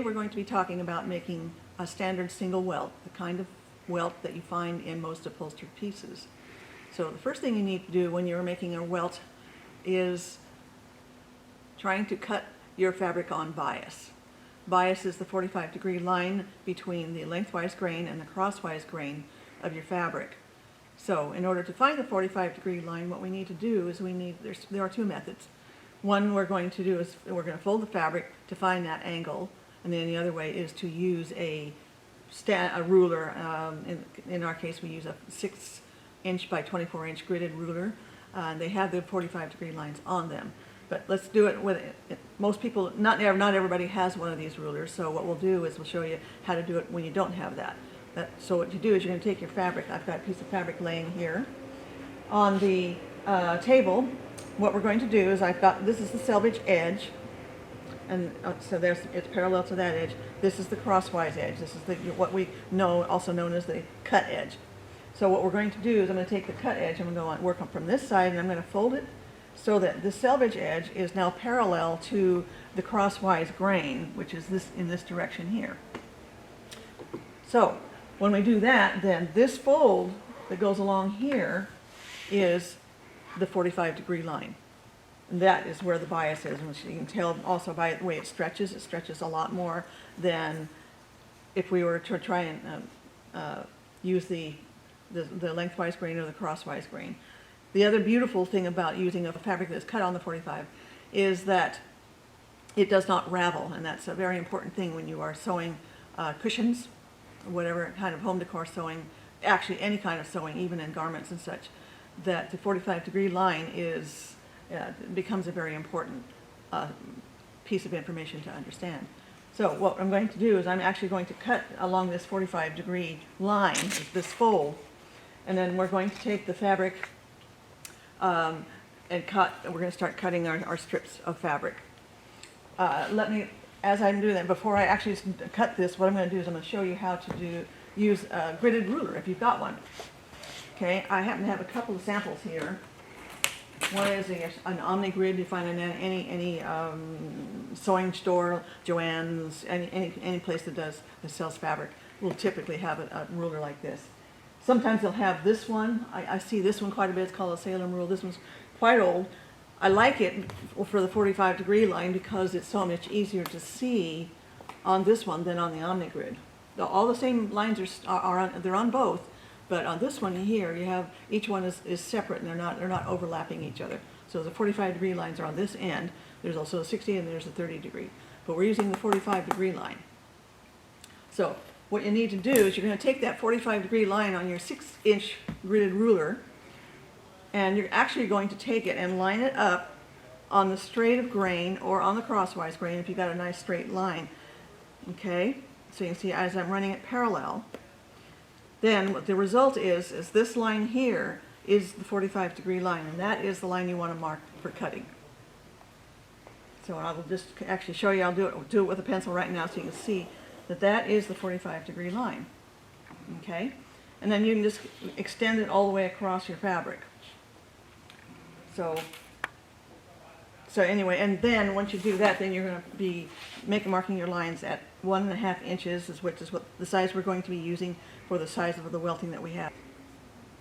we're going to be talking about making a standard single welt, the kind of welt that you find in most upholstered pieces. So the first thing you need to do when you're making a welt is trying to cut your fabric on bias. Bias is the 45-degree line between the lengthwise grain and the crosswise grain of your fabric. So in order to find the 45-degree line, what we need to do is there are two methods. One we're going to do is we're going to fold the fabric to find that angle, and then the other way is to use a ruler. In our case, we use a 6-inch by 24-inch gridded ruler. They have the 45-degree lines on them. But let's do it with it. Most people, not everybody has one of these rulers, so what we'll do is we'll show you how to do it when you don't have that. So what you do is you're going to take your fabric. I've got a piece of fabric laying here on the table. What we're going to do is this is the selvage edge, and so it's parallel to that edge. This is the crosswise edge. This is what we know, also known as the cut edge. So what we're going to do is I'm going to take the cut edge, I'm going to work from this side, and I'm going to fold it so that the selvage edge is now parallel to the crosswise grain, which is in this direction here. So when we do that, then this fold that goes along here is the 45-degree line. And that is where the bias is, which you can tell also by the way it stretches. It stretches a lot more than if we were to try and use the lengthwise grain or the crosswise grain. The other beautiful thing about using a fabric that's cut on the 45 is that it does not ravel, and that's a very important thing when you are sewing cushions, whatever kind of home decor sewing, actually any kind of sewing, even in garments and such, that the 45-degree line becomes a very important piece of information to understand. So what I'm going to do is I'm actually going to cut along this 45-degree line, this fold, and then we're going to take the fabric and cut. We're going to start cutting our strips of fabric. As I'm doing that, before I actually cut this, what I'm going to do is I'm going to show you how to use a gridded ruler if you've got one. Okay, I happen to have a couple of samples here. One is an omni grid you find in any sewing store, Joann's, any place that sells fabric will typically have a ruler like this. Sometimes they'll have this one. I see this one quite a bit. It's called a Salem rule. This one's quite old. I like it for the 45-degree line because it's so much easier to see on this one than on the omni grid. All the same lines they're on both. But on this one here, you have each one is separate, and they're not overlapping each other. So the 45-degree lines are on this end. There's also a 60 and there's a 30-degree. But we're using the 45-degree line. So what you need to do is you're going to take that 45-degree line on your 6-inch gridded ruler, and you're actually going to take it and line it up on the straight of grain or on the crosswise grain if you've got a nice straight line. Okay? So you can see as I'm running it parallel. Then what the result is this line here is the 45-degree line, and that is the line you want to mark for cutting. So I will just actually show you. I'll do it with a pencil right now so you can see that is the 45-degree line. Okay? And then you can just extend it all the way across your fabric. So anyway, and then once you do that, then you're going to be marking your lines at 1.5 inches, which is what the size we're going to be using for the size of the welting that we have.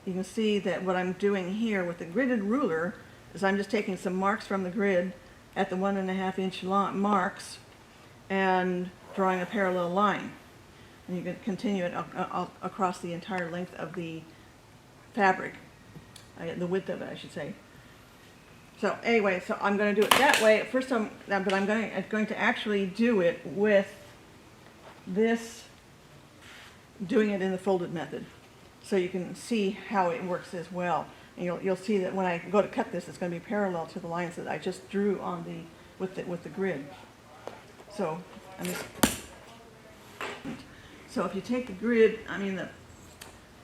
You can see that what I'm doing here with the gridded ruler is I'm just taking some marks from the grid at the 1.5-inch marks and drawing a parallel line. And you can continue it across the entire length of the fabric, the width of it, I should say. So anyway, so I'm going to do it that way. First, but I'm going to actually do it with this, doing it in the folded method, so you can see how it works as well. And you'll see that when I go to cut this, it's going to be parallel to the lines that I just drew on with the grid. So if you take the grid,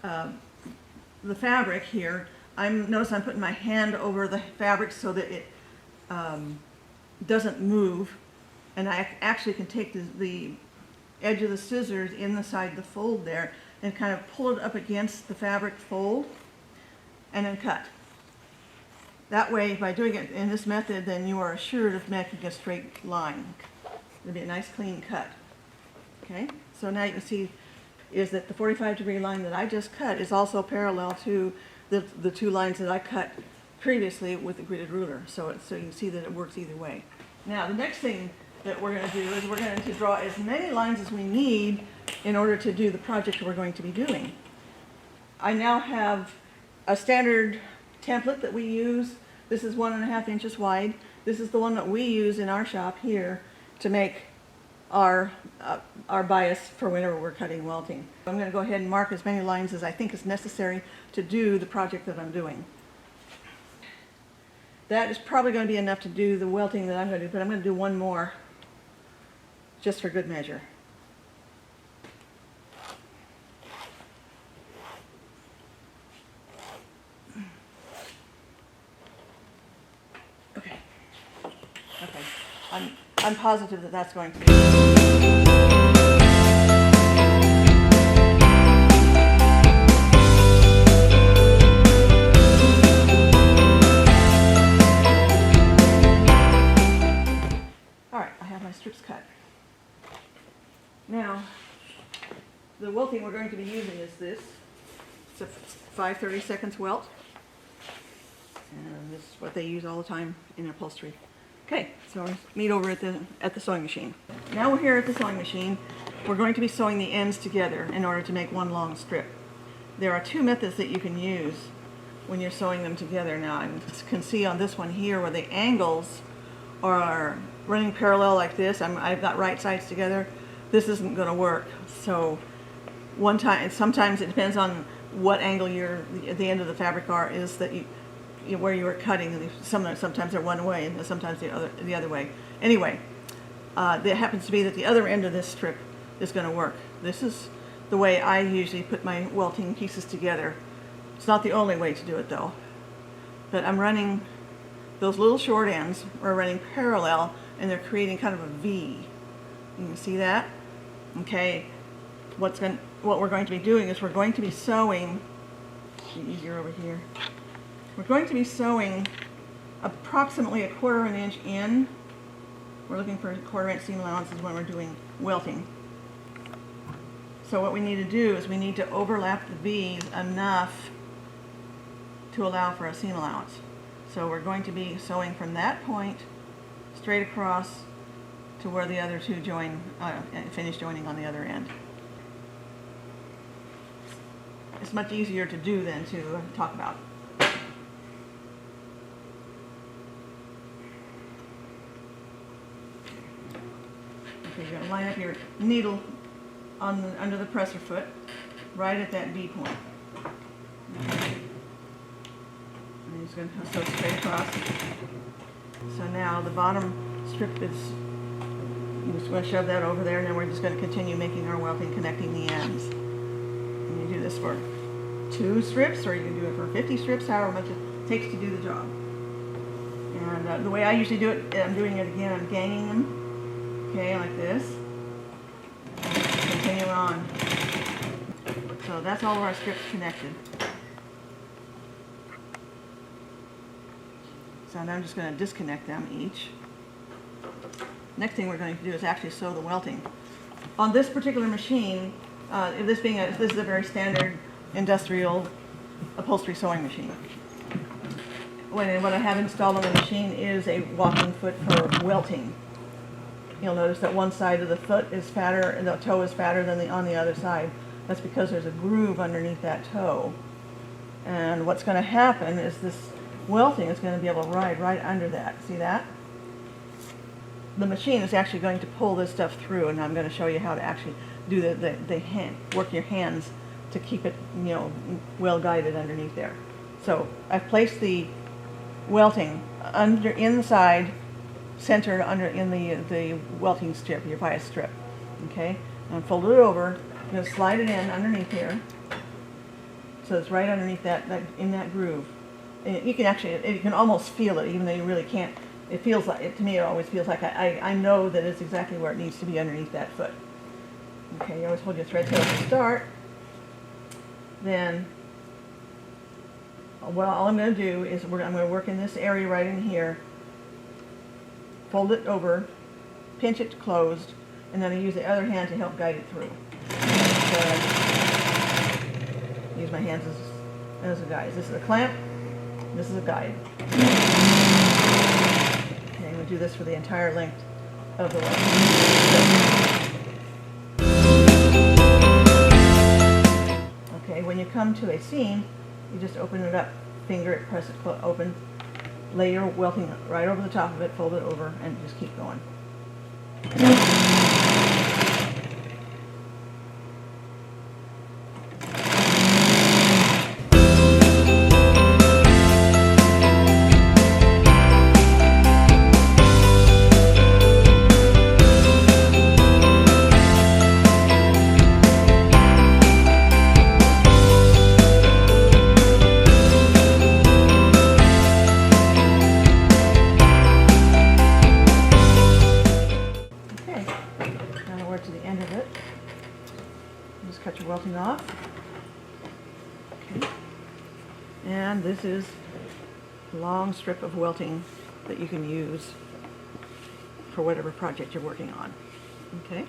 the fabric here. Notice I'm putting my hand over the fabric so that it doesn't move, and I actually can take the edge of the scissors inside the fold there and kind of pull it up against the fabric fold and then cut. That way, by doing it in this method, then you are assured of making a straight line. It'll be a nice clean cut. Okay, so now you can see is that the 45-degree line that I just cut is also parallel to the two lines that I cut previously with the gridded ruler. So you can see that it works either way. Now the next thing that we're going to do is we're going to draw as many lines as we need in order to do the project we're going to be doing. I now have a standard template that we use. This is 1.5 inches wide. This is the one that we use in our shop here to make our bias for whenever we're cutting welting. I'm going to go ahead and mark as many lines as I think is necessary to do the project that I'm doing. That is probably going to be enough to do the welting that I'm going to do, but I'm going to do one more just for good measure. Okay. I'm positive that that's going to be. All right, I have my strips cut. Now, the welting we're going to be using is this. It's a 5 30-seconds welt. And this is what they use all the time in upholstery. Okay, so we'll meet over at the sewing machine. Now we're here at the sewing machine. We're going to be sewing the ends together in order to make one long strip. There are two methods that you can use when you're sewing them together. Now you can see on this one here where the angles are running parallel like this. I've got right sides together. This isn't going to work. So sometimes it depends on what angle the end of the fabric is that where you are cutting. Sometimes they're one way and sometimes the other way. Anyway, it happens to be that the other end of this strip is going to work. This is the way I usually put my welting pieces together. It's not the only way to do it though. But I'm running those little short ends are running parallel and they're creating kind of a V. You can see that? Okay. What we're going to be doing is we're going to be sewing, easier over here. We're going to be sewing approximately 1/4 inch in. We're looking for 1/4 inch seam allowances when we're doing welting. So what we need to do is we need to overlap the V's enough to allow for a seam allowance. So we're going to be sewing from that point straight across to where the other two join, finish joining on the other end. It's much easier to do than to talk about. Okay, you're going to line up your needle under the presser foot, right at that V point. Okay. And you're just going to sew it straight across. So now the bottom strip is, you're just going to shove that over there, and then we're just going to continue making our welting, connecting the ends. And you do this for 2 strips, or you can do it for 50 strips, however much it takes to do the job. And the way I usually do it, I'm doing it again, I'm ganging them, okay, like this. Continue on. So that's all of our strips connected. So now I'm just going to disconnect them each. Next thing we're going to do is actually sew the welting. On this particular machine, this is a very standard industrial upholstery sewing machine. What I have installed on the machine is a walking foot for welting. You'll notice that one side of the foot is fatter and the toe is fatter than on the other side. That's because there's a groove underneath that toe. And what's going to happen is this welting is going to be able to ride right under that. See that? The machine is actually going to pull this stuff through, and I'm going to show you how to actually do work your hands to keep it, well guided underneath there. So I've placed the welting inside, centered in the welting strip, your bias strip. Okay, and fold it over. I'm going to slide it in underneath here, so it's right underneath that in that groove. And you can almost feel it, even though you really can't. It feels like, to me, it always feels like I know that it's exactly where it needs to be underneath that foot. Okay, you always hold your thread tail to start. Then, all I'm going to do is I'm going to work in this area right in here, fold it over, pinch it closed, and then I use the other hand to help guide it through. So I use my hands as a guide. This is a clamp, this is a guide. Okay, I'm going to do this for the entire length of the welt. Okay, when you come to a seam, you just open it up, finger it, press it open, lay your welting right over the top of it, fold it over, and just keep going. To the end of it. Just cut your welting off. Okay. And this is a long strip of welting that you can use for whatever project you're working on. Okay.